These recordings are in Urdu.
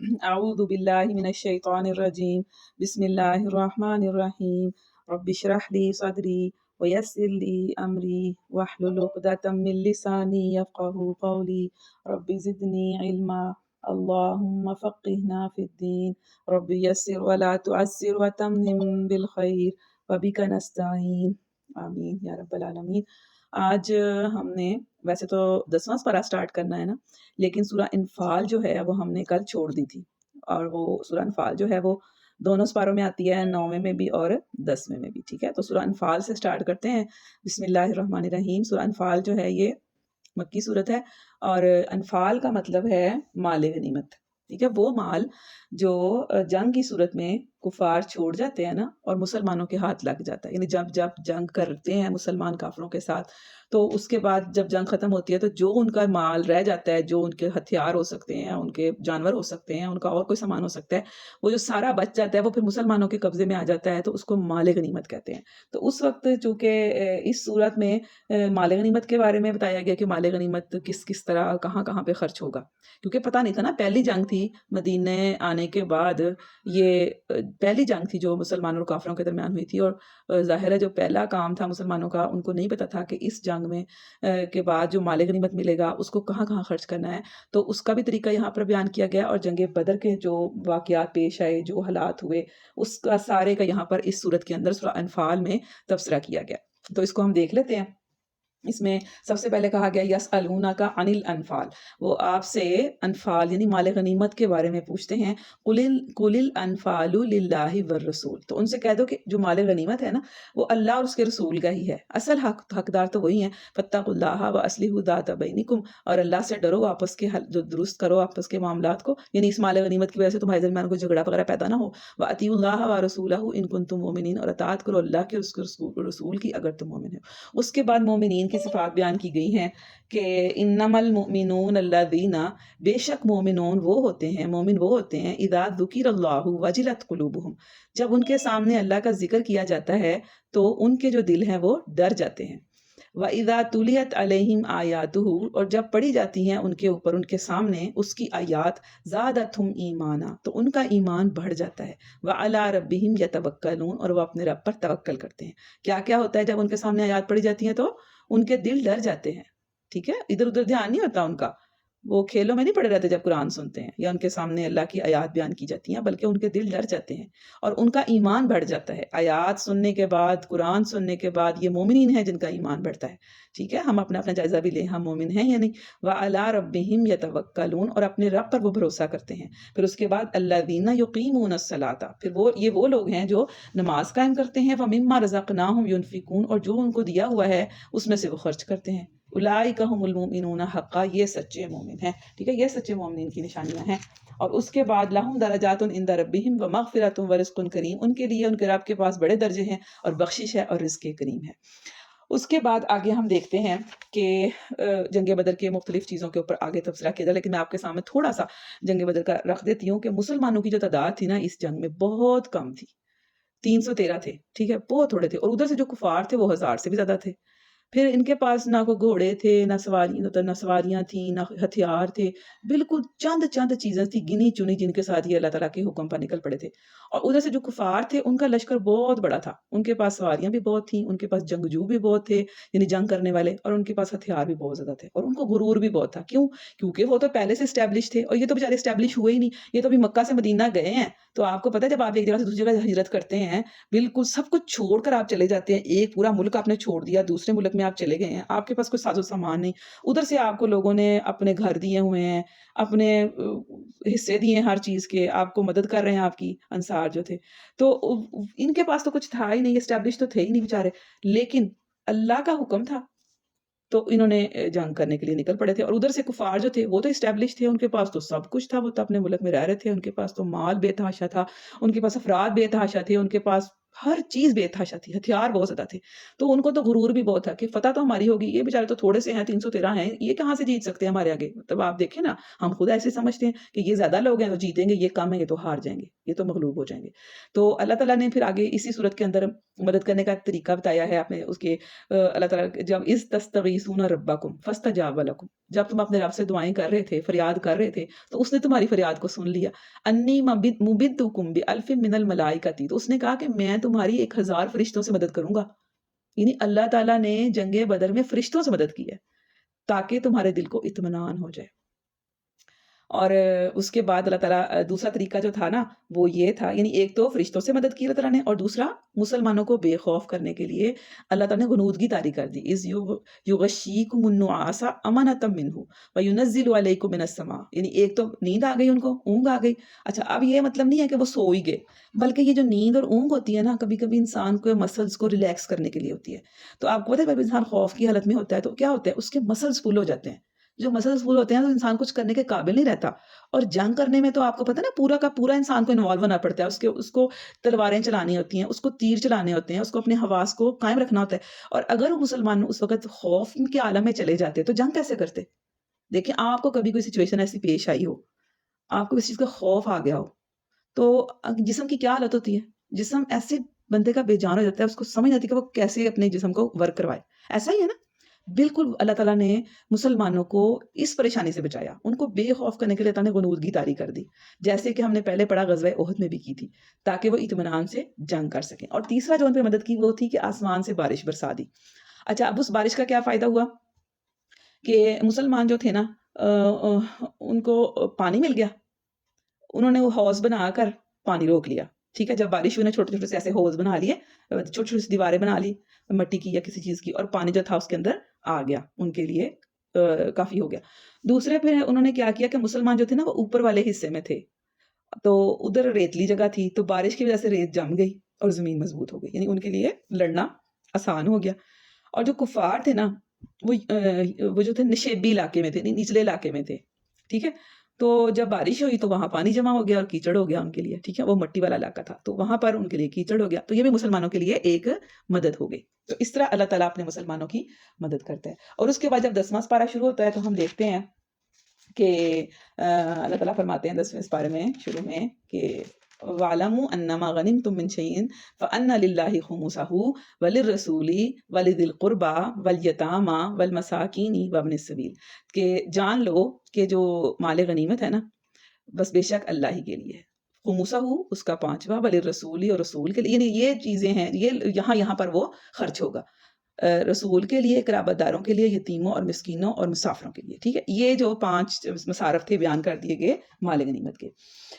اعوذ باللہ من الشیطان الرجیم، بسم اللہ الرحمن الرحیم، رب اشرح لی صدری ویسر لی امری واحلل عقدۃ من لسانی یفقهوا قولی، رب زدنی علما، اللہم فقہنا فی الدین، رب یسر ولا تعسر وتمم بالخیر وبک نستعین، آمین یا رب العالمین۔ آج ہم نے ویسے تو 10واں پارہ سٹارٹ کرنا ہے نا، لیکن سورہ انفال جو ہے وہ ہم نے کل چھوڑ دی تھی، اور وہ سورہ انفال جو ہے وہ دونوں سپاروں میں آتی ہے، 9ویں میں بھی اور 10ویں میں بھی، ٹھیک ہے۔ تو سورہ انفال سے سٹارٹ کرتے ہیں۔ بسم اللہ الرحمن الرحیم۔ سورہ انفال جو ہے یہ مکی صورت ہے، اور انفال کا مطلب ہے مال غنیمت، ٹھیک ہے۔ وہ مال جو جنگ کی صورت میں کفار چھوڑ جاتے ہیں نا، اور مسلمانوں کے ہاتھ لگ جاتا ہے، یعنی جب جنگ کرتے ہیں مسلمان کافروں کے ساتھ، تو اس کے بعد جب جنگ ختم ہوتی ہے تو جو ان کا مال رہ جاتا ہے، جو ان کے ہتھیار ہو سکتے ہیں، ان کے جانور ہو سکتے ہیں، ان کا اور کوئی سامان ہو سکتا ہے، وہ جو سارا بچ جاتا ہے وہ پھر مسلمانوں کے قبضے میں آ جاتا ہے، تو اس کو مال غنیمت کہتے ہیں۔ تو اس وقت چونکہ اس صورت میں مال غنیمت کے بارے میں بتایا گیا کہ مال غنیمت کس کس طرح کہاں کہاں پہ خرچ ہوگا، کیونکہ پتہ نہیں تھا نا، پہلی جنگ تھی مدینے آنے کے بعد، یہ پہلی جنگ تھی جو مسلمانوں اور کافروں کے درمیان ہوئی تھی، اور ظاہر ہے جو پہلا کام تھا مسلمانوں کا، ان کو نہیں پتا تھا کہ اس جنگ میں کے بعد جو مال غنیمت ملے گا اس کو کہاں کہاں خرچ کرنا ہے۔ تو اس کا بھی طریقہ یہاں پر بیان کیا گیا، اور جنگ بدر کے جو واقعات پیش آئے، جو حالات ہوئے، اس کا سارے کا یہاں پر اس صورت کے اندر سورہ انفال میں تبصرہ کیا گیا۔ تو اس کو ہم دیکھ لیتے ہیں۔ اس میں سب سے پہلے کہا گیا یسألونک عن الانفال، وہ آپ سے انفال یعنی مال غنیمت کے بارے میں پوچھتے ہیں۔ قل الانفال للہ والرسول، تو ان سے کہہ دو کہ جو مال غنیمت ہے نا وہ اللہ اور اس کے رسول کا ہی ہے، اصل حقدار تو وہی ہیں۔ فاتقوا اللہ واصلحوا ذات بینکم، اور اللہ سے ڈرو، آپس کے جو درست کرو آپس کے معاملات کو، یعنی اس مال غنیمت کی وجہ سے تمہارے درمیان کوئی جھگڑا وغیرہ پیدا نہ ہو۔ واطیعوا اللہ ورسولہ ان کنتم مؤمنین، اور اطاعت کرو اللہ کے اس کے رسول کی اگر تم مومن ہو۔ اس کے بعد مومنین کی صفات بیان کی گئی ہیں کہ انما المؤمنون الذین، بے شک مومنون وہ ہوتے ہیں، مومن وہ ہوتے ہیں، اذا ذکر اللہ وجلت قلوبہم، جب ان کے سامنے اللہ کا ذکر کیا جاتا ہے تو ان کے جو دل ہیں وہ ڈر جاتے ہیں۔ وَإِذَا تُلِيَتْ عَلَيْهِمْ آيَاتُهُ، اور جب پڑھی جاتی ہیں ان کے اوپر، ان کے سامنے اس کی آیات، زَادَتْهُمْ ایمانا، تو ان کا ایمان بڑھ جاتا ہے۔ وَعَلَىٰ رَبِّهِمْ يَتَوَكَّلُونَ، اور وہ اپنے رب پر توکل کرتے ہیں۔ کیا کیا ہوتا ہے جب ان کے سامنے آیات پڑھی جاتی ہیں تو ان کے دل ڈر جاتے ہیں، ٹھیک ہے، ادھر ادھر دھیان نہیں ہوتا ان کا، وہ کھیلوں میں نہیں پڑے رہتے جب قرآن سنتے ہیں یا ان کے سامنے اللہ کی آیات بیان کی جاتی ہیں، بلکہ ان کے دل ڈر جاتے ہیں اور ان کا ایمان بڑھ جاتا ہے۔ آیات سننے کے بعد، قرآن سننے کے بعد، یہ مومنین ہیں جن کا ایمان بڑھتا ہے، ٹھیک ہے۔ ہم اپنا اپنا جائزہ بھی لیں، ہم مومن ہیں یا نہیں۔ وَعَلَىٰ رَبِّهِمْ يَتَوَكَّلُونَ، اور اپنے رب پر وہ بھروسہ کرتے ہیں۔ پھر اس کے بعد الَّذِينَ يُقِيمُونَ الصَّلَاةَ، پھر یہ وہ لوگ ہیں جو نماز قائم کرتے ہیں۔ وَمِمَّا رَزَقْنَاهُمْ يُنْفِقُونَ، اور جو ان کو دیا ہوا ہے اس میں سے وہ خرچ کرتے ہیں۔ اولئک هم المؤمنون حقا، یہ سچے مومن ہیں، ٹھیک ہے، یہ سچے مومنین کی نشانیاں ہیں۔ اور اس کے بعد لہم درجات عند ربہم ومغفرۃ ورزق کریم، ان کے لیے ان کے رب کے پاس بڑے درجے ہیں اور بخشش ہے اور رزق کریم ہے۔ اس کے بعد آگے ہم دیکھتے ہیں کہ جنگ بدر کے مختلف چیزوں کے اوپر آگے تبصرہ کیا جائے، لیکن میں آپ کے سامنے تھوڑا سا جنگ بدر کا رکھ دیتی ہوں کہ مسلمانوں کی جو تعداد تھی نا اس جنگ میں بہت کم تھی، 313 تھے، ٹھیک ہے، بہت تھوڑے تھے، اور ادھر سے جو کفار تھے وہ 1000 سے بھی زیادہ تھے۔ پھر ان کے پاس نہ کوئی گھوڑے تھے، نہ سواریاں تھیں، نہ ہتھیار تھے، بالکل چند چند چیزیں تھیں گنی چنی جن کے ساتھ یہ اللہ تعالیٰ کے حکم پر نکل پڑے تھے۔ اور ادھر سے جو کفار تھے ان کا لشکر بہت بڑا تھا، ان کے پاس سواریاں بھی بہت تھیں، ان کے پاس جنگجو بھی بہت تھے یعنی جنگ کرنے والے، اور ان کے پاس ہتھیار بھی بہت زیادہ تھے، اور ان کو غرور بھی بہت تھا۔ کیوں؟ کیونکہ وہ تو پہلے سے اسٹیبلش تھے، اور یہ تو بیچارے اسٹیبلش ہوئے ہی نہیں، یہ تو ابھی مکہ سے مدینہ گئے ہیں۔ تو آپ کو پتہ ہے جب آپ ایک جگہ سے دوسری جگہ ہجرت کرتے ہیں، بالکل سب کچھ چھوڑ کر آپ چلے جاتے ہیں، ایک پورا ملک آپ نے چھوڑ دیا، دوسرے ملک میں آپ چلے گئے ہیں، آپ کے پاس کوئی ساز و سامان نہیں، ادھر سے آپ کو لوگوں نے اپنے گھر دیے ہوئے ہیں، اپنے حصے دیے ہیں ہر چیز کے، آپ کو مدد کر رہے ہیں آپ کی انصار جو تھے، تو ان کے پاس تو کچھ تھا ہی نہیں، اسٹیبلش تو تھے ہی نہیں بیچارے، لیکن اللہ کا حکم تھا تو انہوں نے جنگ کرنے کے لیے نکل پڑے تھے۔ اور ادھر سے کفار جو تھے وہ تو اسٹیبلش تھے، ان کے پاس تو سب کچھ تھا، وہ تو اپنے ملک میں رہ رہے تھے، ان کے پاس تو مال بے تحاشا تھا، ان کے پاس افراد بے تحاشا تھے، ان کے پاس ہر چیز بے تحاشا تھی، ہتھیار بہت زیادہ تھے، تو ان کو تو غرور بھی بہت تھا کہ فتح تو ہماری ہوگی، یہ بیچارے تو تھوڑے سے ہیں، 313 ہیں، یہ کہاں سے جیت سکتے ہیں ہمارے آگے؟ مطلب آپ دیکھیں نا، ہم خود ایسے سمجھتے ہیں کہ یہ زیادہ لوگ ہیں تو جیتیں گے، یہ کم ہیں یہ تو ہار جائیں گے، یہ تو مغلوب ہو جائیں گے۔ تو اللہ تعالیٰ نے پھر آگے اسی صورت کے اندر مدد کرنے کا طریقہ بتایا ہے آپ نے اس کے اللہ تعالیٰ جب اذ تستغیثون ربکم فاستجاب لکم، جب تم اپنے رب سے دعائیں کر رہے تھے، فریاد کر رہے تھے، تو اس نے تمہاری فریاد کو سن لیا۔ انی مبدکم بألف من الملائکتی، تو اس نے کہا کہ میں تمہاری 1000 فرشتوں سے مدد کروں گا۔ یعنی اللہ تعالیٰ نے جنگ بدر میں فرشتوں سے مدد کی ہے تاکہ تمہارے دل کو اطمینان ہو جائے۔ اور اس کے بعد اللہ تعالیٰ دوسرا طریقہ جو تھا نا وہ یہ تھا، یعنی ایک تو فرشتوں سے مدد کی اللہ تعالیٰ نے، اور دوسرا مسلمانوں کو بے خوف کرنے کے لیے اللہ تعالیٰ نے غنودگی طاری کر دی۔ اذ یغشیکم النعاس امنۃ منہ وینزل علیکم من السماء، یعنی ایک تو نیند آ گئی، ان کو اونگ آ گئی۔ اچھا اب یہ مطلب نہیں ہے کہ وہ سو ہی گئے، بلکہ یہ جو نیند اور اونگ ہوتی ہے نا، کبھی کبھی انسان کو مسلز کو ریلیکس کرنے کے لیے ہوتی ہے۔ تو آپ کو پتہ ہے جب انسان خوف کی حالت میں ہوتا ہے تو کیا ہوتا ہے، اس کے مسلز فل ہو جاتے ہیں۔ جو مسلز فل ہوتے ہیں تو انسان کچھ کرنے کے قابل نہیں رہتا، اور جنگ کرنے میں تو آپ کو پتہ ہے نا پورا کا پورا انسان کو انوالو ہونا پڑتا ہے، اس کو تلواریں چلانی ہوتی ہیں، اس کو تیر چلانے ہوتے ہیں، اس کو اپنے حواس کو قائم رکھنا ہوتا ہے۔ اور اگر وہ مسلمان اس وقت خوف کے عالم میں چلے جاتے تو جنگ کیسے کرتے؟ دیکھیں آپ کو کبھی کوئی سچویشن ایسی پیش آئی ہو، آپ کو کسی چیز کا خوف آ گیا ہو، تو جسم کی کیا حالت ہوتی ہے؟ جسم ایسے بندے کا بے جان ہو جاتا ہے، اس کو سمجھ نہیں آتی کہ وہ کیسے اپنے جسم کو ورک کروائے۔ ایسا ہی ہے نا، بالکل اللہ تعالیٰ نے مسلمانوں کو اس پریشانی سے بچایا، ان کو بے خوف کرنے کے لیے اللہ نے غنودگی طاری کر دی، جیسے کہ ہم نے پہلے پڑھا غزوہ احد میں بھی کی تھی، تاکہ وہ اطمینان سے جنگ کر سکیں۔ اور تیسرا جو ان پہ مدد کی وہ تھی کہ آسمان سے بارش برسا دی۔ اچھا اب اس بارش کا کیا فائدہ ہوا کہ مسلمان جو تھے نا ان کو پانی مل گیا، انہوں نے وہ حوض بنا کر پانی روک لیا، ٹھیک ہے، جب بارش ہوئی نے چھوٹے چھوٹے سے ایسے حوض بنا لیے، چھوٹی چھوٹی سی دیواریں بنا لی مٹی کی یا کسی چیز کی، اور پانی جو تھا اس کے اندر آ گیا، ان کے لیے کافی ہو گیا۔ دوسرے پھر انہوں نے کیا کیا کہ مسلمان جو تھے نا وہ اوپر والے حصے میں تھے، تو ادھر ریتلی جگہ تھی، تو بارش کی وجہ سے ریت جم گئی اور زمین مضبوط ہو گئی، یعنی ان کے لیے لڑنا آسان ہو گیا۔ اور جو کفار تھے نا وہ جو تھے نشیبی علاقے میں تھے، نچلے علاقے میں تھے، ٹھیک ہے، تو جب بارش ہوئی تو وہاں پانی جمع ہو گیا اور کیچڑ ہو گیا ان کے لیے، ٹھیک ہے، وہ مٹی والا علاقہ تھا تو وہاں پر ان کے لیے کیچڑ ہو گیا، تو یہ بھی مسلمانوں کے لیے ایک مدد ہو گئی۔ تو اس طرح اللہ تعالیٰ اپنے مسلمانوں کی مدد کرتا ہے۔ اور اس کے بعد جب 10واں پارہ شروع ہوتا ہے تو ہم دیکھتے ہیں کہ اللہ تعالیٰ فرماتے ہیں 10ویں پارے میں شروع میں کہ وَاعْلَمُوا أَنَّمَا غَنِمْتُم مِّن شَيْءٍ فَأَنَّ لِلَّهِ خُمُسَهُ وَلِلرَّسُولِ وَلِذِي الْقُرْبَىٰ وَالْيَتَامَىٰ وَالْمَسَاكِينِ وَابْنِ السَّبِيلِ، کہ جان لو کہ جو مال غنیمت ہے نا بس بے شک اللہ ہی کے لیے ہے، خمسہ اس کا 5واں، وَلِلرَّسُولِ اور رسول کے لیے، یعنی یہ چیزیں ہیں، یہ یہاں پر وہ خرچ ہوگا، رسول کے لیے، قرابت داروں کے لیے، یتیموں اور مسکینوں اور مسافروں کے لیے، ٹھیک ہے، یہ جو 5 مصارف تھے بیان کر دیے گئے مال غنیمت کے۔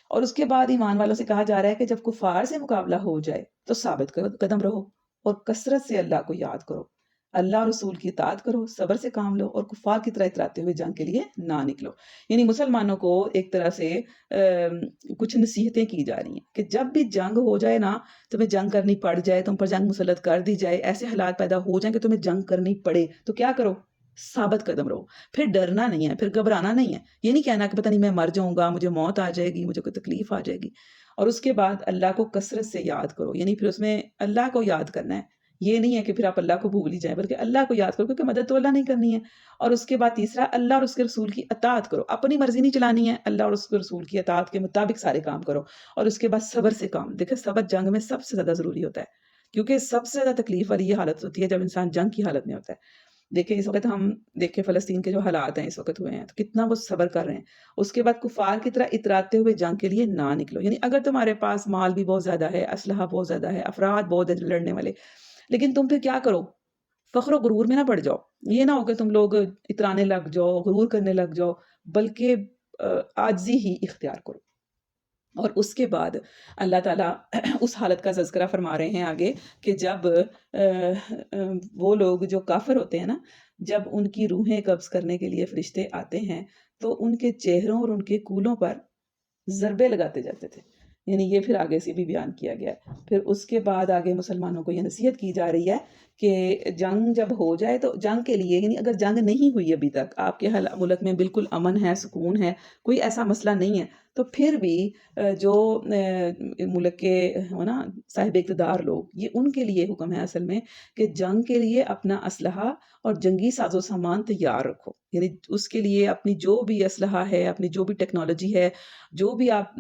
اور اس کے بعد ایمان والوں سے کہا جا رہا ہے کہ جب کفار سے مقابلہ ہو جائے تو ثابت قدم رہو اور کثرت سے اللہ کو یاد کرو، اللہ اور رسول کی اطاعت کرو، صبر سے کام لو اور کفار کی طرح اتراتے ہوئے جنگ کے لیے نہ نکلو۔ یعنی مسلمانوں کو ایک طرح سے کچھ نصیحتیں کی جا رہی ہیں کہ جب بھی جنگ ہو جائے نا، تمہیں جنگ کرنی پڑ جائے، تم پر جنگ مسلط کر دی جائے، ایسے حالات پیدا ہو جائیں کہ تمہیں جنگ کرنی پڑے، تو کیا کرو؟ ثابت قدم رہو، پھر ڈرنا نہیں ہے، پھر گھبرانا نہیں ہے، یہ نہیں کہنا کہ پتہ نہیں میں مر جاؤں گا، مجھے موت آ جائے گی، مجھے کوئی تکلیف آ جائے گی۔ اور اس کے بعد اللہ کو کثرت سے یاد کرو، یعنی پھر اس میں اللہ کو یاد کرنا ہے، یہ نہیں ہے کہ پھر آپ اللہ کو بھول ہی جائیں، بلکہ اللہ کو یاد کرو، کیونکہ مدد تو اللہ نہیں کرنی ہے۔ اور اس کے بعد تیسرا، اللہ اور اس کے رسول کی اطاعت کرو، اپنی مرضی نہیں چلانی ہے، اللہ اور اس کے رسول کی اطاعت کے مطابق سارے کام کرو۔ اور اس کے بعد صبر سے کام، دیکھیں صبر جنگ میں سب سے زیادہ ضروری ہوتا ہے، کیونکہ سب سے زیادہ تکلیف والی یہ حالت ہوتی ہے جب انسان جنگ کی حالت میں ہوتا ہے۔ دیکھیں اس وقت ہم دیکھیں فلسطین کے جو حالات ہیں اس وقت ہوئے ہیں، تو کتنا وہ صبر کر رہے ہیں۔ اس کے بعد کفار کی طرح اتراتے ہوئے جنگ کے لیے نہ نکلو، یعنی اگر تمہارے پاس مال بھی بہت زیادہ ہے، اسلحہ بہت زیادہ ہے، افراد بہت ہیں لڑنے والے، لیکن تم پھر کیا کرو؟ فخر و غرور میں نہ پڑ جاؤ، یہ نہ ہو کہ تم لوگ اترانے لگ جاؤ، غرور کرنے لگ جاؤ، بلکہ عاجزی ہی اختیار کرو۔ اور اس کے بعد اللہ تعالیٰ اس حالت کا تذکرہ فرما رہے ہیں آگے کہ جب وہ لوگ جو کافر ہوتے ہیں نا، جب ان کی روحیں قبض کرنے کے لیے فرشتے آتے ہیں تو ان کے چہروں اور ان کے کولوں پر ضربے لگاتے جاتے تھے، یعنی یہ پھر آگے سے بھی بیان کیا گیا ہے۔ پھر اس کے بعد آگے مسلمانوں کو یہ نصیحت کی جا رہی ہے کہ جنگ جب ہو جائے تو جنگ کے لیے، یعنی اگر جنگ نہیں ہوئی ابھی تک، آپ کے ملک میں بالکل امن ہے، سکون ہے، کوئی ایسا مسئلہ نہیں ہے، تو پھر بھی جو ملک کے نا صاحب اقتدار لوگ، یہ ان کے لیے حکم ہے اصل میں کہ جنگ کے لیے اپنا اسلحہ اور جنگی ساز و سامان تیار رکھو. یعنی اس کے لیے اپنی جو بھی اسلحہ ہے، اپنی جو بھی ٹیکنالوجی ہے، جو بھی آپ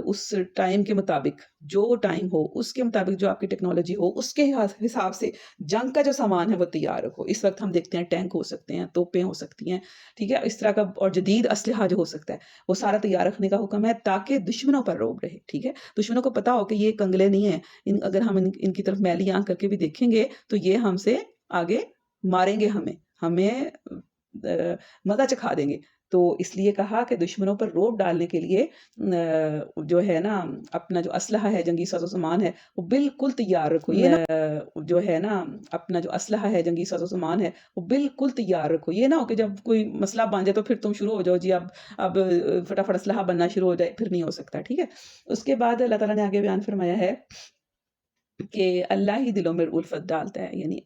اس ٹائم کے مطابق، جو ٹائم ہو اس کے مطابق جو آپ کی ٹیکنالوجی ہو، اس کے حساب سے جنگ کا جو سامان ہے وہ تیار رکھو. اس وقت ہم دیکھتے ہیں ٹینک ہو سکتے ہیں، توپیں ہو سکتی ہیں، ٹھیک ہے، اس طرح کا اور جدید اسلحہ جو ہو سکتا ہے وہ سارا تیار رکھنے کا حکم ہے، تاکہ دشمنوں پر روب رہے. ٹھیک ہے، دشمنوں کو پتا ہو کہ یہ کنگلے نہیں ہیں، اگر ہم ان کی طرف میلی آنکھ کر کے بھی دیکھیں گے تو یہ ہم سے آگے ماریں گے، ہمیں مزہ چکھا دیں گے. تو اس لیے کہا کہ دشمنوں پر روب ڈالنے کے لیے جو ہے نا اپنا جو اسلحہ ہے، جنگی ساز و سامان ہے، وہ بالکل تیار رکھو. جو ہے نا اپنا جو اسلحہ ہے، جنگی ساز و سامان ہے، وہ بالکل تیار رکھو. یہ نہ ہو کہ جب کوئی مسئلہ بن جائے تو پھر تم شروع ہو جاؤ جی اب فٹافٹ اسلحہ بننا شروع ہو جائے، پھر نہیں ہو سکتا. ٹھیک ہے، اس کے بعد اللہ تعالیٰ نے آگے بیان فرمایا ہے کہ اللہ ہی دلوں میں الفت ڈالتا ہے. یعنی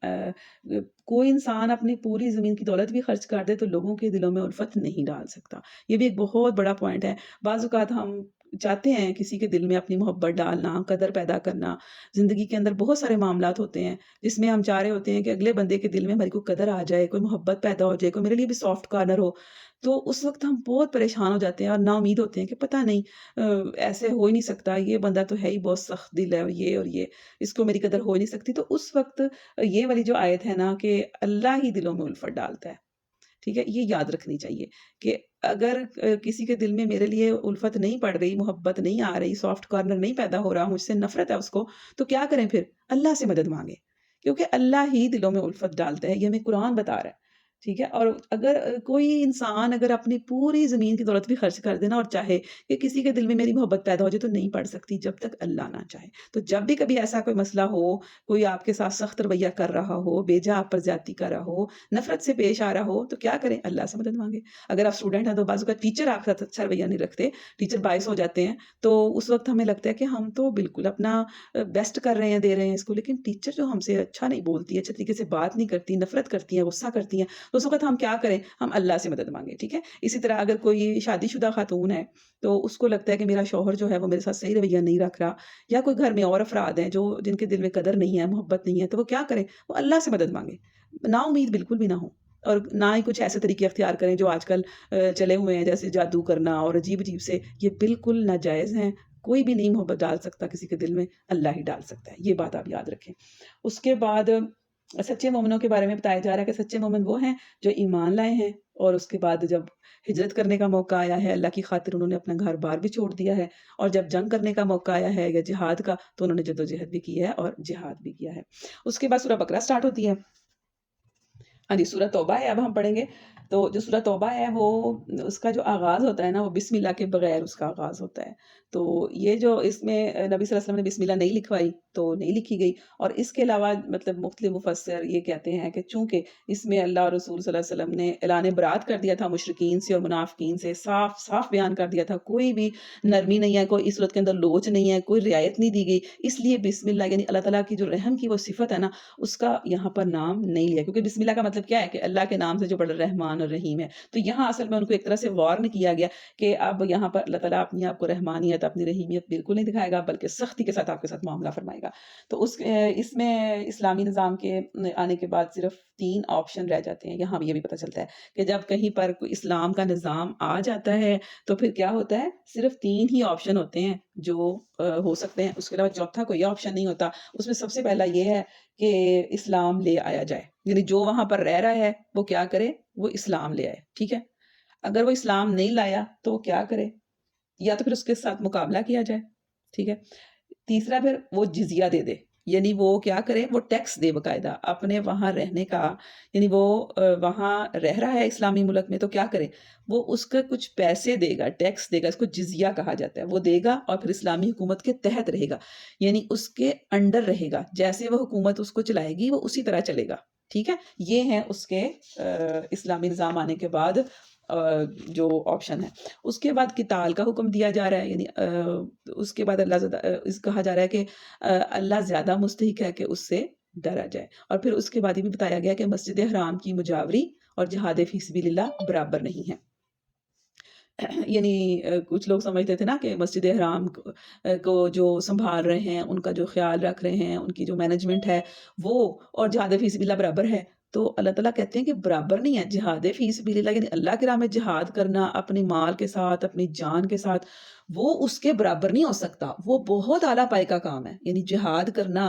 کوئی انسان اپنی پوری زمین کی دولت بھی خرچ کر دے تو لوگوں کے دلوں میں الفت نہیں ڈال سکتا. یہ بھی ایک بہت بڑا پوائنٹ ہے. بعض اوقات ہم چاہتے ہیں کسی کے دل میں اپنی محبت ڈالنا، قدر پیدا کرنا. زندگی کے اندر بہت سارے معاملات ہوتے ہیں جس میں ہم چاہ رہے ہوتے ہیں کہ اگلے بندے کے دل میں ہماری کوئی قدر آ جائے، کوئی محبت پیدا ہو جائے، کوئی میرے لیے بھی سافٹ کارنر ہو. تو اس وقت ہم بہت پریشان ہو جاتے ہیں اور نا امید ہوتے ہیں کہ پتہ نہیں ایسے ہو ہی نہیں سکتا، یہ بندہ تو ہے ہی بہت سخت دل ہے، اور یہ اس کو میری قدر ہو ہی نہیں سکتی. تو اس وقت یہ والی جو آیت ہے نا کہ اللہ ہی دلوں میں الفت ڈالتا ہے، ٹھیک ہے، یہ یاد رکھنی چاہیے کہ اگر کسی کے دل میں میرے لیے الفت نہیں پڑ رہی، محبت نہیں آ رہی، سافٹ کارنر نہیں پیدا ہو رہا، مجھ سے نفرت ہے اس کو، تو کیا کریں پھر؟ اللہ سے مدد مانگے، کیونکہ اللہ ہی دلوں میں الفت ڈالتا ہے. یہ ہمیں قرآن بتا رہا ہے. ٹھیک ہے، اور اگر کوئی انسان اگر اپنی پوری زمین کی دولت بھی خرچ کر دینا اور چاہے کہ کسی کے دل میں میری محبت پیدا ہو جائے تو نہیں پڑ سکتی جب تک اللہ نہ چاہے. تو جب بھی کبھی ایسا کوئی مسئلہ ہو، کوئی آپ کے ساتھ سخت رویہ کر رہا ہو، بے جا آپ پر زیادتی کر رہا ہو، نفرت سے پیش آ رہا ہو، تو کیا کریں؟ اللہ سے مدد مانگے. اگر آپ اسٹوڈنٹ ہیں تو بعض اوقات ٹیچر آپ کے ساتھ اچھا رویہ نہیں رکھتے، ٹیچر باعث ہو جاتے ہیں، تو اس وقت ہمیں لگتا ہے کہ ہم تو بالکل اپنا بیسٹ کر رہے ہیں، دے رہے ہیں اس کو، لیکن ٹیچر جو ہم سے اچھا نہیں بولتی، اچھے طریقے سے بات نہیں کرتی، نفرت کرتی ہیں، غصہ کرتی ہیں، تو اس وقت ہم کیا کریں؟ ہم اللہ سے مدد مانگیں. ٹھیک ہے، اسی طرح اگر کوئی شادی شدہ خاتون ہے تو اس کو لگتا ہے کہ میرا شوہر جو ہے وہ میرے ساتھ صحیح رویہ نہیں رکھ رہا، یا کوئی گھر میں اور افراد ہیں جو جن کے دل میں قدر نہیں ہے، محبت نہیں ہے، تو وہ کیا کریں؟ وہ اللہ سے مدد مانگے. نا امید بالکل بھی نہ ہو، اور نہ ہی کچھ ایسے طریقے اختیار کریں جو آج کل چلے ہوئے ہیں، جیسے جادو کرنا اور عجیب عجیب سے. یہ بالکل ناجائز ہیں. کوئی بھی نہیں محبت ڈال سکتا کسی کے دل میں، اللہ ہی ڈال سکتا ہے. یہ بات آپ یاد رکھیں. اس کے بعد سچے مومنوں کے بارے میں بتایا جا رہا ہے کہ سچے مومن وہ ہیں جو ایمان لائے ہیں اور اس کے بعد جب ہجرت کرنے کا موقع آیا ہے اللہ کی خاطر انہوں نے اپنا گھر بار بھی چھوڑ دیا ہے، اور جب جنگ کرنے کا موقع آیا ہے یا جہاد کا تو انہوں نے جدوجہد بھی کی ہے اور جہاد بھی کیا ہے. اس کے بعد سورہ بقرہ سٹارٹ ہوتی ہے. ہاں جی، سورہ توبہ ہے اب ہم پڑھیں گے. تو جو سورہ توبہ ہے وہ اس کا جو آغاز ہوتا ہے نا وہ بسم اللہ کے بغیر اس کا آغاز ہوتا ہے. تو یہ جو اس میں نبی صلی اللہ علیہ وسلم نے بسم اللہ نہیں لکھوائی تو نہیں لکھی گئی. اور اس کے علاوہ مطلب مختلف مفسر یہ کہتے ہیں کہ چونکہ اس میں اللہ اور رسول صلی اللہ علیہ وسلم نے اعلان برات کر دیا تھا مشرکین سے اور منافقین سے، صاف صاف بیان کر دیا تھا، کوئی بھی نرمی نہیں ہے، کوئی اس صورت کے اندر لوچ نہیں ہے، کوئی رعایت نہیں دی گئی. اس لیے بسم اللہ یعنی اللہ تعالیٰ کی جو رحم کی وہ صفت ہے نا اس کا یہاں پر نام نہیں لیا، کیونکہ بسم اللہ کا مطلب کیا ہے کہ اللہ کے نام سے جو بڑا رحمان اور رحیم ہے. تو یہاں اصل میں ان کو ایک طرح سے وارن کیا گیا کہ اب یہاں پر اللہ تعالیٰ اپنی آپ کو رحمانیت، اپنی رحیمیت بالکل نہیں دکھائے گا، بلکہ سختی کے ساتھ آپ کے ساتھ معاملہ فرمائے گا. تو اس میں اسلامی نظام کے آنے کے بعد صرف 3 آپشن رہ جاتے ہیں. یہاں بھی یہ بھی پتہ چلتا ہے کہ جب کہیں پر کوئی اسلام کا نظام آ جاتا ہے تو پھر کیا ہوتا ہے؟ صرف 3 ہی آپشن ہوتے ہیں جو ہو سکتے ہیں، اس کے علاوہ چوتھا کوئی آپشن نہیں ہوتا. اس میں سب سے پہلا یہ ہے کہ اسلام لے آیا جائے، یعنی جو وہاں پر رہ رہا ہے وہ کیا کرے؟ وہ اسلام لے آئے. ٹھیک ہے، اگر وہ اسلام نہیں لایا تو وہ کیا کرے؟ یا تو پھر اس کے ساتھ مقابلہ کیا جائے. ٹھیک ہے، تیسرا پھر وہ جزیہ دے دے، یعنی وہ کیا کرے؟ وہ ٹیکس دے باقاعدہ اپنے وہاں رہنے کا. یعنی وہ وہاں رہ رہا ہے اسلامی ملک میں تو کیا کرے؟ وہ اس کا کچھ پیسے دے گا، ٹیکس دے گا، اس کو جزیہ کہا جاتا ہے. وہ دے گا اور پھر اسلامی حکومت کے تحت رہے گا، یعنی اس کے انڈر رہے گا. جیسے وہ حکومت اس کو چلائے گی وہ اسی طرح چلے گا. ٹھیک ہے، یہ ہیں اس کے اسلامی نظام آنے کے بعد جو آپشن ہے. اس کے بعد قتال کا حکم دیا جا رہا ہے، یعنی اس کے بعد کہا جا رہا ہے کہ اللہ زیادہ مستحق ہے کہ اس سے ڈرا جائے. اور پھر اس کے بعد یہ بھی بتایا گیا کہ مسجد حرام کی مجاوری اور جہاد فی سبیل اللہ برابر نہیں ہے. یعنی کچھ لوگ سمجھتے تھے نا کہ مسجد حرام کو جو سنبھال رہے ہیں، ان کا جو خیال رکھ رہے ہیں، ان کی جو مینجمنٹ ہے وہ اور جہاد فی سبیل اللہ برابر ہے. تو اللہ تعالیٰ کہتے ہیں کہ برابر نہیں ہے. جہاد فی سبیل اللہ یعنی اللہ کی راہ میں جہاد کرنا اپنی مال کے ساتھ، اپنی جان کے ساتھ، وہ اس کے برابر نہیں ہو سکتا. وہ بہت اعلیٰ پائے کا کام ہے. یعنی جہاد کرنا،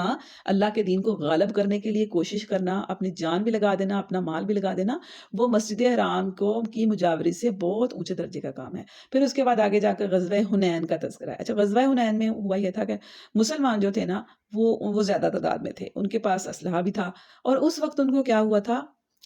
اللہ کے دین کو غالب کرنے کے لیے کوشش کرنا، اپنی جان بھی لگا دینا، اپنا مال بھی لگا دینا، وہ مسجد حرام کو کی مجاوری سے بہت اونچے درجے کا کام ہے. پھر اس کے بعد آگے جا کر غزوہ حنین کا تذکرہ ہے. اچھا، غزوہ حنین میں ہوا یہ تھا کہ مسلمان جو تھے نا وہ زیادہ تعداد میں تھے، ان کے پاس اسلحہ بھی تھا، اور اس وقت ان کو کیا ہوا تھا،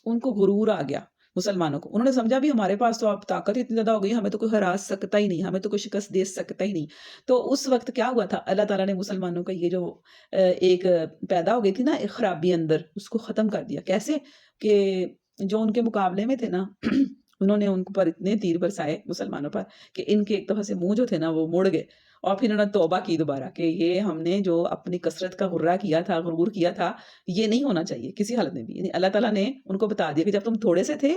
ان کو غرور آ گیا مسلمانوں کو. انہوں نے سمجھا بھی ہمارے پاس تو اب طاقت اتنی زیادہ ہو گئی، ہمیں تو کوئی ہرا سکتا ہی نہیں، ہمیں تو کوئی شکست دے سکتا ہی نہیں. تو اس وقت کیا ہوا تھا، اللہ تعالیٰ نے مسلمانوں کا یہ جو ایک پیدا ہو گئی تھی نا ایک خرابی اندر، اس کو ختم کر دیا. کیسے کہ جو ان کے مقابلے میں تھے نا انہوں نے ان پر اتنے تیر برسائے مسلمانوں پر کہ ان کے ایک دفعہ سے منہ جو تھے نا وہ مڑ گئے، اور پھر انہوں نے توبہ کی دوبارہ کہ یہ ہم نے جو اپنی کثرت کا غرہ کیا تھا، غرور کیا تھا، یہ نہیں ہونا چاہیے کسی حالت میں بھی. یعنی اللہ تعالیٰ نے ان کو بتا دیا کہ جب تم تھوڑے سے تھے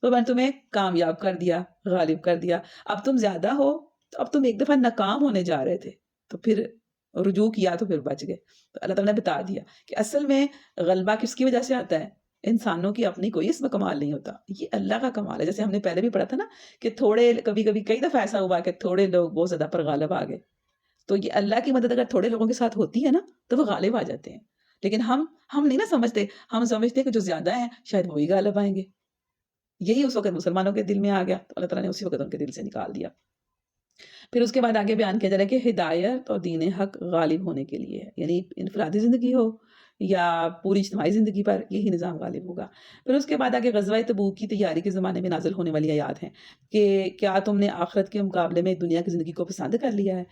تو میں نے تمہیں کامیاب کر دیا، غالب کر دیا. اب تم زیادہ ہو تو اب تم ایک دفعہ ناکام ہونے جا رہے تھے تو پھر رجوع کیا تو پھر بچ گئے. تو اللہ تعالیٰ نے بتا دیا کہ اصل میں غلبہ کس کی وجہ سے آتا ہے، انسانوں کی اپنی کوئی اس میں کمال نہیں ہوتا، یہ اللہ کا کمال ہے. جیسے ہم نے پہلے بھی پڑھا تھا نا کہ تھوڑے، کبھی کبھی کئی دفعہ ایسا ہوا کہ تھوڑے لوگ بہت زیادہ پر غالب آ گئے. تو یہ اللہ کی مدد اگر تھوڑے لوگوں کے ساتھ ہوتی ہے نا تو وہ غالب آ جاتے ہیں. لیکن ہم نہیں نا سمجھتے، ہم سمجھتے ہیں کہ جو زیادہ ہیں شاید وہی غالب آئیں گے. یہی اس وقت مسلمانوں کے دل میں آ گیا تو اللہ تعالیٰ نے اسی وقت ان کے دل سے نکال دیا. پھر اس کے بعد آگے بیان کیا جا رہا ہے کہ ہدایت اور دین حق غالب ہونے کے لیے ہے. یعنی انفرادی زندگی ہو یا پوری اجتماعی زندگی پر یہی نظام غالب ہوگا. پھر اس کے بعد آگے غزوہ تبوک کی تیاری کے زمانے میں نازل ہونے والی آیات ہیں کہ کیا تم نے آخرت کے مقابلے میں دنیا کی زندگی کو پسند کر لیا ہے.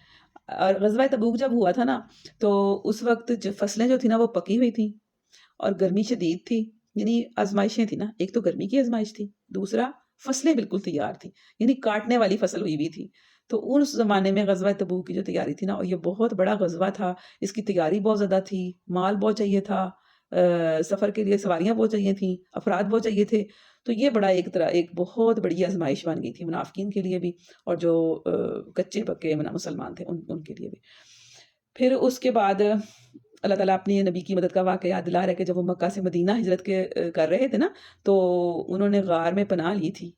اور غزوہ تبوک جب ہوا تھا نا تو اس وقت جو فصلیں جو تھیں نا وہ پکی ہوئی تھیں اور گرمی شدید تھی. یعنی آزمائشیں تھیں نا، ایک تو گرمی کی آزمائش تھی، دوسرا فصلیں بالکل تیار تھیں، یعنی کاٹنے والی فصل ہوئی ہوئی تھی. تو اس زمانے میں غزوہ تبوک کی جو تیاری تھی نا، اور یہ بہت بڑا غزوہ تھا، اس کی تیاری بہت زیادہ تھی، مال بہت چاہیے تھا، سفر کے لیے سواریاں بہت چاہیے تھیں، افراد بہت چاہیے تھے. تو یہ بڑا ایک بہت بڑی آزمائش بن گئی تھی منافقین کے لیے بھی، اور جو کچے پکے مسلمان تھے ان کے لیے بھی. پھر اس کے بعد اللہ تعالیٰ اپنی نبی کی مدد کا واقعہ یاد دلا رہا ہے کہ جب وہ مکہ سے مدینہ ہجرت کر رہے تھے نا تو انہوں نے غار میں پناہ لی تھی.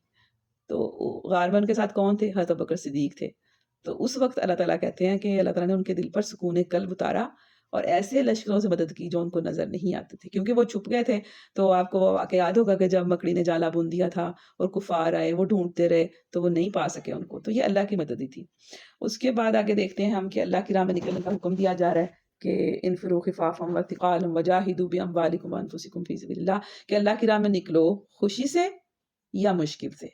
تو غار میں ان کے ساتھ کون تھے، حضرت بکر صدیق تھے. تو اس وقت اللہ تعالیٰ کہتے ہیں کہ اللہ تعالیٰ نے ان کے دل پر سکون قلب اتارا اور ایسے لشکروں سے مدد کی جو ان کو نظر نہیں آتے تھے، کیونکہ وہ چھپ گئے تھے. تو آپ کو واقعہ یاد ہوگا کہ جب مکڑی نے جالا بن دیا تھا اور کفار آئے، وہ ڈھونڈتے رہے تو وہ نہیں پا سکے ان کو. تو یہ اللہ کی مدد ہی تھی. اس کے بعد آگے دیکھتے ہیں ہم کہ اللہ کی راہ میں نکلنے کا حکم دیا جا رہا ہے کہ انفروا خفافا وثقالا وجاہدوا باموالکم وانفسکم فی سبیل اللہ، کہ اللہ کی راہ میں نکلو خوشی سے یا مشکل سے،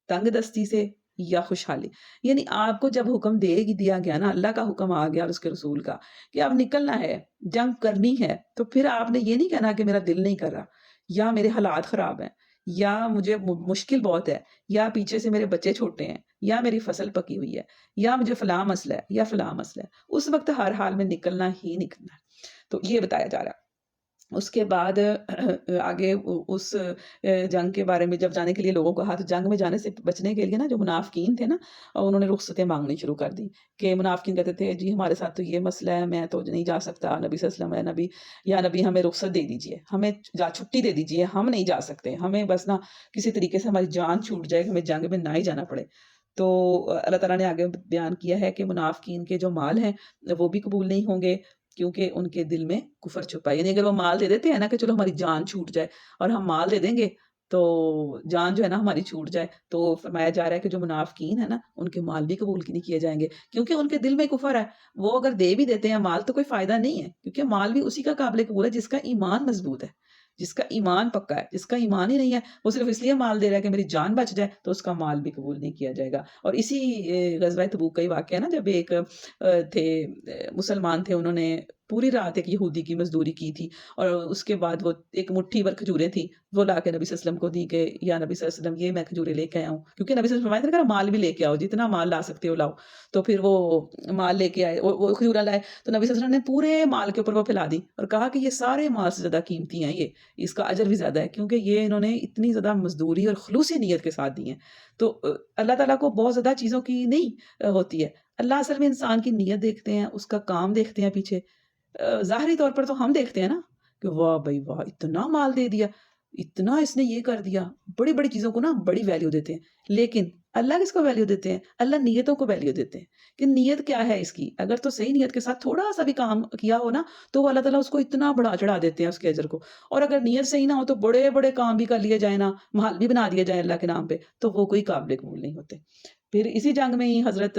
تنگ دستی سے یا خوشحالی. یعنی آپ کو جب حکم دیا گیا نا، اللہ کا حکم آ گیا اور اس کے رسول کا کہ اب نکلنا ہے، جنگ کرنی ہے، تو پھر آپ نے یہ نہیں کہنا کہ میرا دل نہیں کر رہا، یا میرے حالات خراب ہیں، یا مجھے مشکل بہت ہے، یا پیچھے سے میرے بچے چھوٹے ہیں، یا میری فصل پکی ہوئی ہے، یا مجھے فلاں مسئلہ ہے یا فلاں مسئلہ ہے. اس وقت ہر حال میں نکلنا ہی نکلنا ہے. تو یہ بتایا جا رہا ہے. اس کے بعد آگے اس جنگ کے بارے میں جب جانے کے لیے لوگوں کو ہاتھ، جنگ میں جانے سے بچنے کے لیے نا جو منافقین تھے نا انہوں نے رخصتیں مانگنی شروع کر دی. کہ منافقین کہتے تھے جی ہمارے ساتھ تو یہ مسئلہ ہے، میں تو نہیں جا سکتا، نبی صلی اللہ علیہ وسلم یا نبی ہمیں رخصت دے دیجئے، ہمیں چھٹی دے دیجئے، ہم نہیں جا سکتے، ہمیں بس نا کسی طریقے سے ہماری جان چھوٹ جائے کہ ہمیں جنگ میں نہ ہی جانا پڑے. تو اللہ تعالیٰ نے آگے بیان کیا ہے کہ منافقین کے جو مال ہیں وہ بھی قبول نہیں ہوں گے، کیونکہ ان کے دل میں کفر چھپا ہے. یعنی اگر وہ مال دے دیتے ہیں نا کہ چلو ہماری جان چھوٹ جائے، اور ہم مال دے دیں گے تو جان جو ہے نا ہماری چھوٹ جائے، تو فرمایا جا رہا ہے کہ جو منافقین ہیں نا ان کے مال بھی قبول نہیں کیے جائیں گے، کیونکہ ان کے دل میں کفر ہے. وہ اگر دے بھی دیتے ہیں مال تو کوئی فائدہ نہیں ہے، کیونکہ مال بھی اسی کا قابل قبول ہے جس کا ایمان مضبوط ہے، جس کا ایمان پکا ہے. جس کا ایمان ہی نہیں ہے وہ صرف اس لیے مال دے رہا ہے کہ میری جان بچ جائے، تو اس کا مال بھی قبول نہیں کیا جائے گا. اور اسی غزوہ تبوک کا ہی واقعہ ہے نا، جب ایک تھے مسلمان تھے، انہوں نے پوری رات ایک یہودی کی مزدوری کی تھی، اور اس کے بعد وہ ایک مٹھی بھر کھجوریں تھیں، وہ لا کے نبی صلی اللہ علیہ وسلم کو دی کہ یا نبی صلی اللہ علیہ وسلم یہ میں کھجوریں لے کے آیا ہوں، کیونکہ نبی صلی اللہ علیہ وسلم فرمایا تھا کہ مال بھی لے کے آؤ، جتنا مال لا سکتے ہو لاؤ. تو پھر وہ مال لے کے آئے، وہ کھجوریں لائے، تو نبی صلی اللہ علیہ وسلم نے پورے مال کے اوپر وہ پھیلا دی اور کہا کہ یہ سارے مال سے زیادہ قیمتی ہیں، یہ اس کا اجر بھی زیادہ ہے، کیونکہ یہ انہوں نے اتنی زیادہ مزدوری اور خلوصی نیت کے ساتھ دی ہیں. تو اللہ تعالیٰ کو بہت زیادہ چیزوں کی نہیں ہوتی ہے. اللہ اصل میں انسان کی نیت دیکھتے ہیں، اس کا کام دیکھتے ہیں پیچھے. ظاہری طور پر تو ہم دیکھتے ہیں نا کہ واہ بھائی واہ اتنا مال دے دیا، اتنا اس نے یہ کر دیا، بڑی بڑی چیزوں کو نا بڑی ویلیو دیتے ہیں. لیکن اللہ کس کو ویلیو دیتے ہیں؟ اللہ نیتوں کو ویلیو دیتے ہیں کہ نیت کیا ہے اس کی. اگر تو صحیح نیت کے ساتھ تھوڑا سا بھی کام کیا ہو نا تو وہ اللہ تعالیٰ اس کو اتنا بڑا چڑھا دیتے ہیں اس کے اجر کو. اور اگر نیت صحیح نہ ہو تو بڑے بڑے کام بھی کر لیے جائیں نا، محل بھی بنا دیے جائیں اللہ کے نام پہ، تو وہ کوئی قابل قبول نہیں ہوتے. پھر اسی جنگ میں ہی حضرت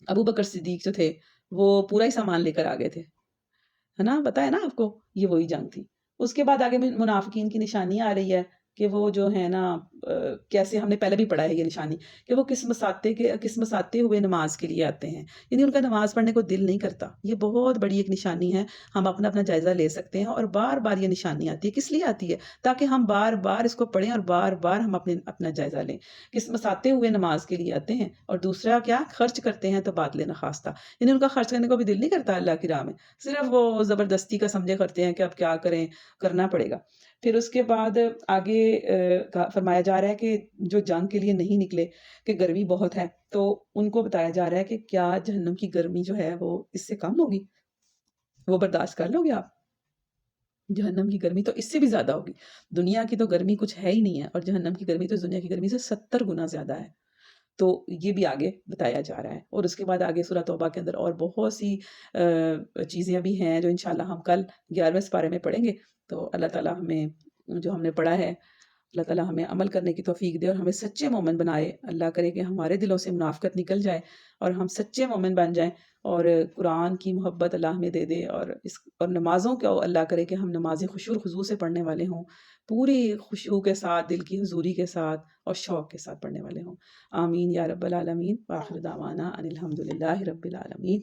ابو بکر صدیق جو تھے وہ پورا ہی سامان لے کر آ گئے تھے، ہے نا، بتایا نا آپ کو، یہ وہی جنگ تھی. اس کے بعد آگے منافقین کی نشانی آ رہی ہے کہ وہ جو ہے نا کیسے ہم نے پہلے بھی پڑھا ہے یہ نشانی کہ وہ کس مساتے ہوئے نماز کے لیے آتے ہیں، یعنی ان کا نماز پڑھنے کو دل نہیں کرتا. یہ بہت بڑی ایک نشانی ہے، ہم اپنا جائزہ لے سکتے ہیں. اور بار بار یہ نشانی آتی ہے، کس لیے آتی ہے؟ تاکہ ہم بار بار اس کو پڑھیں اور بار بار ہم اپنا جائزہ لیں. کس مساتے ہوئے نماز کے لیے آتے ہیں، اور دوسرا کیا، خرچ کرتے ہیں تو بات لینا خواستہ، یعنی ان کا خرچ کرنے کو بھی دل نہیں کرتا اللہ کی راہ میں، صرف وہ زبردستی کا سمجھے کرتے ہیں کہ اب کیا کریں، کرنا پڑے گا. پھر اس کے بعد آگے فرمایا جا رہا ہے کہ جو جنگ کے لیے نہیں نکلے کہ گرمی بہت ہے، تو ان کو بتایا جا رہا ہے کہ کیا جہنم کی گرمی جو ہے وہ اس سے کم ہوگی؟ وہ برداشت کر لو گے آپ؟ جہنم کی گرمی تو اس سے بھی زیادہ ہوگی. دنیا کی تو گرمی کچھ ہے ہی نہیں ہے، اور جہنم کی گرمی تو دنیا کی گرمی سے 70 گنا زیادہ ہے. تو یہ بھی آگے بتایا جا رہا ہے. اور اس کے بعد آگے سورہ توبہ کے اندر اور بہت سی چیزیں بھی ہیں جو انشاءاللہ ہم کل 11ویں سپارے میں پڑھیں گے. تو اللہ تعالیٰ ہمیں جو ہم نے پڑھا ہے، اللہ تعالیٰ ہمیں عمل کرنے کی توفیق دے اور ہمیں سچے مومن بنائے. اللہ کرے کہ ہمارے دلوں سے منافقت نکل جائے اور ہم سچے مومن بن جائیں، اور قرآن کی محبت اللہ ہمیں دے دے، اور نمازوں کو اللہ کرے کہ ہم نمازیں خشوع و خضوع سے پڑھنے والے ہوں، پوری خشوع کے ساتھ، دل کی حضوری کے ساتھ اور شوق کے ساتھ پڑھنے والے ہوں. آمین یا رب العالمین. وآخر دعوانا ان الحمد للہ رب العالمین.